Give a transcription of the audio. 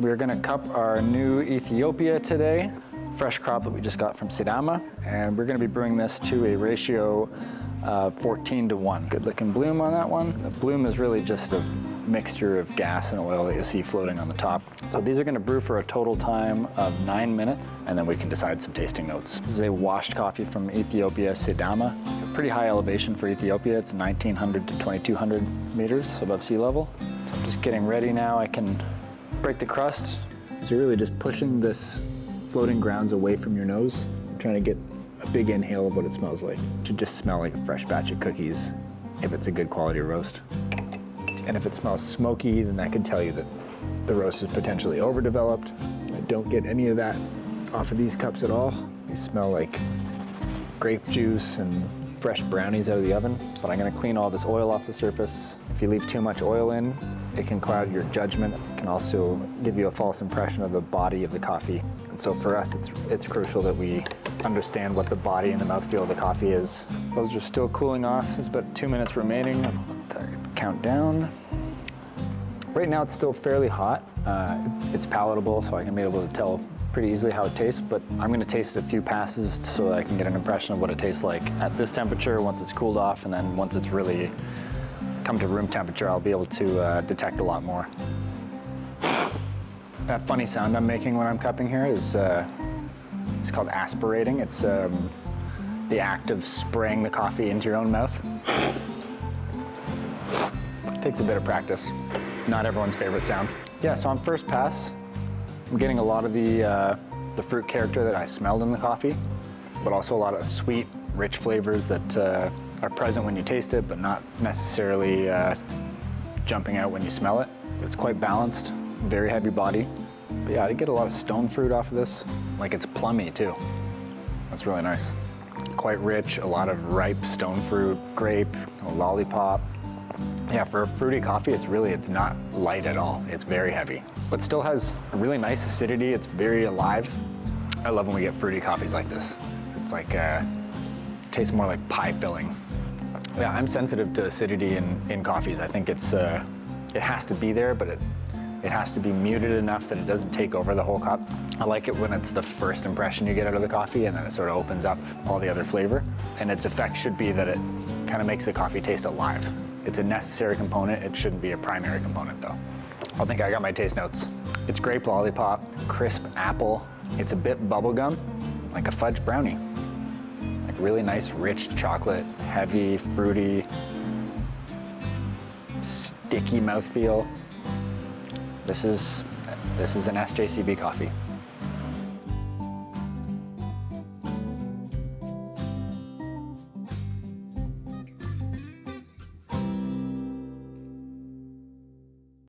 We're gonna cup our new Ethiopia today, fresh crop that we just got from Sidama, and we're gonna be brewing this to a ratio of 14:1. Good looking bloom on that one. The bloom is really just a mixture of gas and oil that you see floating on the top. So these are gonna brew for a total time of 9 minutes, and then we can decide some tasting notes. This is a washed coffee from Ethiopia, Sidama. A pretty high elevation for Ethiopia. It's 1,900 to 2,200 meters above sea level. So I'm just getting ready now. I can break the crust. So you're really just pushing this floating grounds away from your nose. You're trying to get a big inhale of what it smells like. It should just smell like a fresh batch of cookies if it's a good quality roast. And if it smells smoky, then that could tell you that the roast is potentially overdeveloped. I don't get any of that off of these cups at all. These smell like grape juice and fresh brownies out of the oven. But I'm gonna clean all this oil off the surface. If you leave too much oil in, it can cloud your judgment. It can also give you a false impression of the body of the coffee. And so for us, it's crucial that we understand what the body and the mouthfeel of the coffee is. Those are still cooling off. There's about 2 minutes remaining. Count down. Right now it's still fairly hot. It's palatable, so I can be able to tell pretty easily how it tastes, but I'm gonna taste it a few passes so that I can get an impression of what it tastes like at this temperature once it's cooled off, and then once it's really come to room temperature, I'll be able to detect a lot more. That funny sound I'm making when I'm cupping here is it's called aspirating. It's the act of spraying the coffee into your own mouth. Takes a bit of practice. Not everyone's favorite sound. Yeah, so on first pass, I'm getting a lot of the fruit character that I smelled in the coffee, but also a lot of sweet, rich flavors that are present when you taste it, but not necessarily jumping out when you smell it. It's quite balanced, very heavy body. But yeah, I get a lot of stone fruit off of this. Like, it's plummy too. That's really nice. Quite rich, a lot of ripe stone fruit, grape, lollipop. Yeah, for a fruity coffee, it's not light at all. It's very heavy, but still has a really nice acidity. It's very alive. I love when we get fruity coffees like this. It's like, it tastes more like pie filling. Yeah, I'm sensitive to acidity in coffees. I think it has to be there, but it has to be muted enough that it doesn't take over the whole cup. I like it when it's the first impression you get out of the coffee, and then it sort of opens up all the other flavor. And its effect should be that it kind of makes the coffee taste alive. It's a necessary component. It shouldn't be a primary component though. I think I got my taste notes. It's grape lollipop, crisp apple. It's a bit bubblegum, like a fudge brownie. Like really nice, rich chocolate, heavy, fruity, sticky mouthfeel. This is an SJCB coffee.